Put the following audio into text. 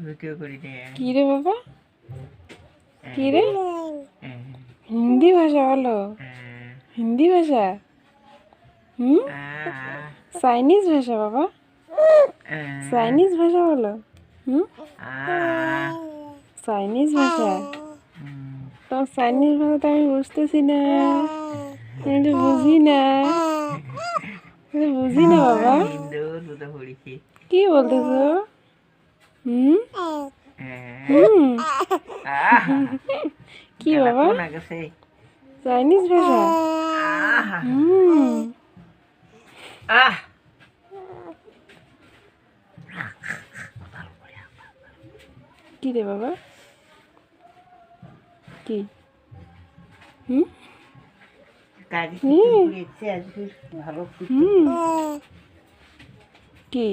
Video করি রে। কি রে বাবা? কি রে? হিন্দি ভাষা বলো। হিন্দি ভাষা? চাইনিজ ভাষা বাবা? চাইনিজ ভাষা বলো। চাইনিজ ভাষা? তোমার চাইনিজ ভাষা তো আমি বুঝতেছি না, আমি তো বুঝি না, বুঝি না বাবা। কি বলতেছো? কি বাবা? চাইনিজ ভাষা? কি রে বাবা? কি? ভালো কি?